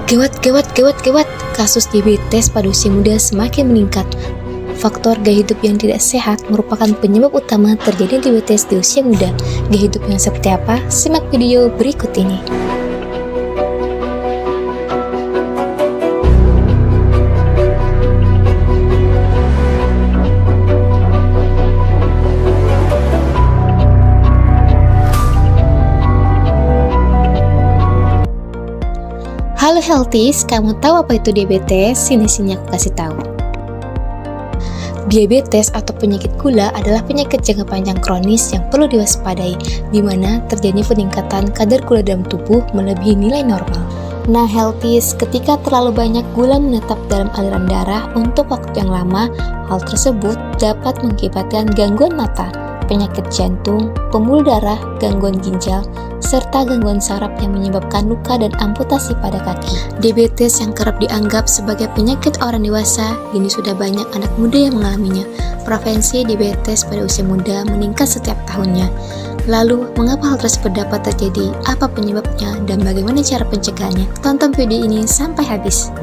Gawat, kasus diabetes pada usia muda semakin meningkat. Faktor gaya hidup yang tidak sehat merupakan penyebab utama terjadinya diabetes di usia muda. Gaya hidup yang seperti apa? Simak video berikut ini. Halo Healthies, kamu tahu apa itu diabetes? Sini aku kasih tahu. Diabetes atau penyakit gula adalah penyakit jangka panjang kronis yang perlu diwaspadai, di mana terjadinya peningkatan kadar gula dalam tubuh melebihi nilai normal. Nah Healthies, ketika terlalu banyak gula menetap dalam aliran darah untuk waktu yang lama, hal tersebut dapat mengakibatkan gangguan mata, penyakit jantung, pembuluh darah, gangguan ginjal, serta gangguan saraf yang menyebabkan luka dan amputasi pada kaki. Diabetes yang kerap dianggap sebagai penyakit orang dewasa, kini sudah banyak anak muda yang mengalaminya. Prevalensi diabetes pada usia muda meningkat setiap tahunnya. Lalu, mengapa hal tersebut dapat terjadi? Apa penyebabnya? Dan bagaimana cara pencegahannya? Tonton video ini sampai habis.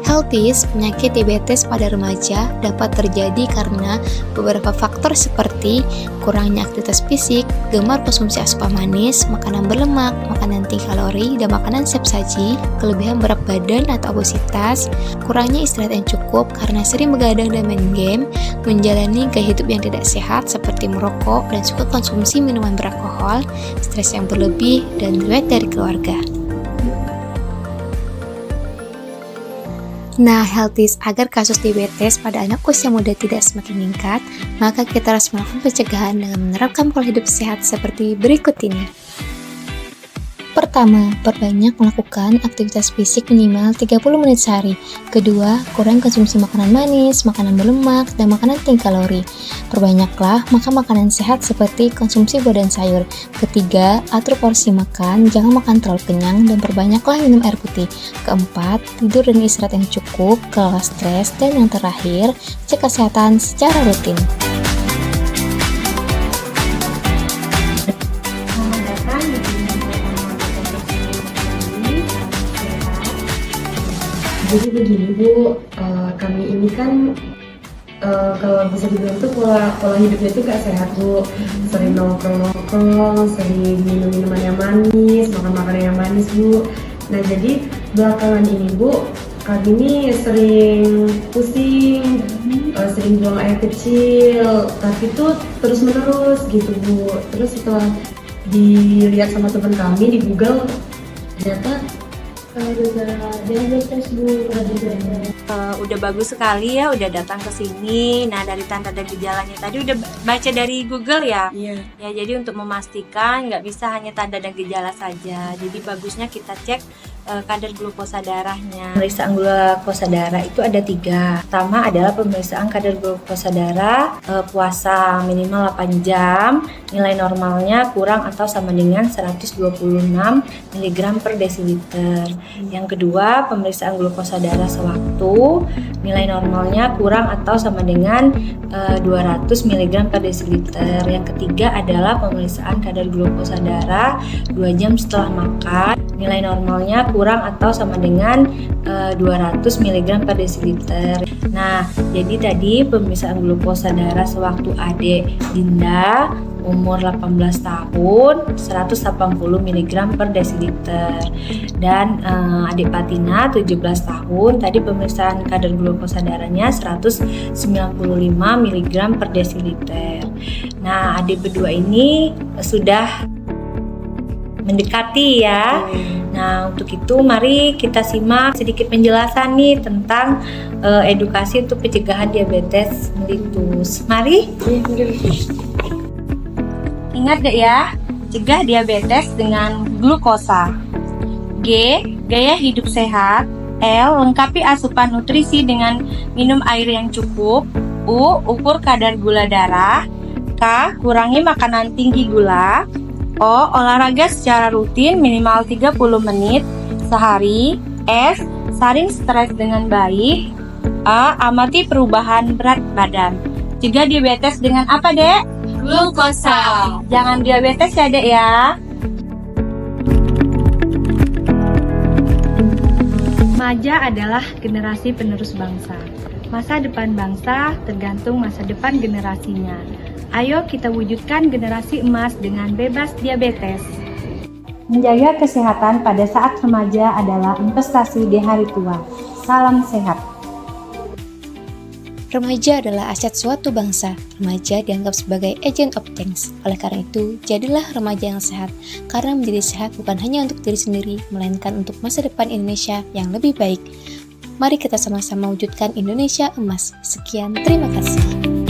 Healthies, penyakit diabetes pada remaja dapat terjadi karena beberapa faktor seperti kurangnya aktivitas fisik, gemar konsumsi asupan manis, makanan berlemak, makanan tinggi kalori, dan makanan siap saji, kelebihan berat badan atau obesitas, kurangnya istirahat yang cukup karena sering begadang dan main game, menjalani gaya hidup yang tidak sehat seperti merokok dan suka konsumsi minuman beralkohol, stres yang berlebih, dan riwayat dari keluarga. Nah, Healthies, agar kasus diabetes pada anak usia muda tidak semakin meningkat, maka kita harus melakukan pencegahan dengan menerapkan pola hidup sehat seperti berikut ini. Pertama, perbanyak melakukan aktivitas fisik minimal 30 menit sehari. Kedua, kurang konsumsi makanan manis, makanan berlemak, dan makanan tinggi kalori. Perbanyaklah makan makanan sehat seperti konsumsi buah dan sayur. Ketiga, atur porsi makan, jangan makan terlalu kenyang, dan perbanyaklah minum air putih. Keempat, tidur dan istirahat yang cukup, kelola stres, dan yang terakhir, cek kesehatan secara rutin. Jadi begini Bu, kami ini kan kalau bisa dibilang tuh pola hidupnya itu gak sehat Bu. Sering nongkrong, sering minum minuman yang manis, makan makanan yang manis Bu. Nah jadi belakangan ini Bu, kami ini sering pusing, sering buang air kecil, tapi tuh terus menerus gitu Bu. Terus setelah dilihat sama teman kami di Google, ternyata diabetes Bu. Udah bagus sekali ya, udah datang ke sini. Nah, dari tanda dan gejalanya tadi udah baca dari Google ya. Iya. Ya, jadi untuk memastikan nggak bisa hanya tanda dan gejala saja. Jadi bagusnya kita cek kadar glukosa darahnya. Pemeriksaan glukosa darah itu ada 3. Pertama adalah pemeriksaan kadar glukosa darah puasa minimal 8 jam, nilai normalnya kurang atau sama dengan 126 mg per desiliter. Yang kedua, pemeriksaan glukosa darah sewaktu, nilai normalnya kurang atau sama dengan 200 mg per desiliter. Yang ketiga adalah pemeriksaan kadar glukosa darah 2 jam setelah makan, nilai normalnya kurang atau sama dengan 200 mg per desiliter. Nah, jadi tadi pemeriksaan glukosa darah sewaktu adik Dinda umur 18 tahun 180 mg per desiliter, dan adik Patina 17 tahun tadi pemeriksaan kadar glukosa darahnya 195 mg per desiliter. Nah, adik berdua ini sudah mendekati ya. Nah, untuk itu mari kita simak sedikit penjelasan nih tentang edukasi untuk pencegahan diabetes mellitus. Mari. Ingat deh ya, cegah diabetes dengan glukosa. G, gaya hidup sehat. L, lengkapi asupan nutrisi dengan minum air yang cukup. U, ukur kadar gula darah. K, kurangi makanan tinggi gula. O, olahraga secara rutin minimal 30 menit sehari. S, saring stres dengan baik. A, amati perubahan berat badan. Cegah diabetes dengan apa, Dek? Glukosa. Jangan diabetes ya, Dek ya. Remaja adalah generasi penerus bangsa. Masa depan bangsa tergantung masa depan generasinya. Ayo kita wujudkan generasi emas dengan bebas diabetes. Menjaga kesehatan pada saat remaja adalah investasi di hari tua. Salam sehat. Remaja adalah aset suatu bangsa. Remaja dianggap sebagai agent of change. Oleh karena itu, jadilah remaja yang sehat. Karena menjadi sehat bukan hanya untuk diri sendiri, melainkan untuk masa depan Indonesia yang lebih baik. Mari kita sama-sama wujudkan Indonesia emas. Sekian, terima kasih.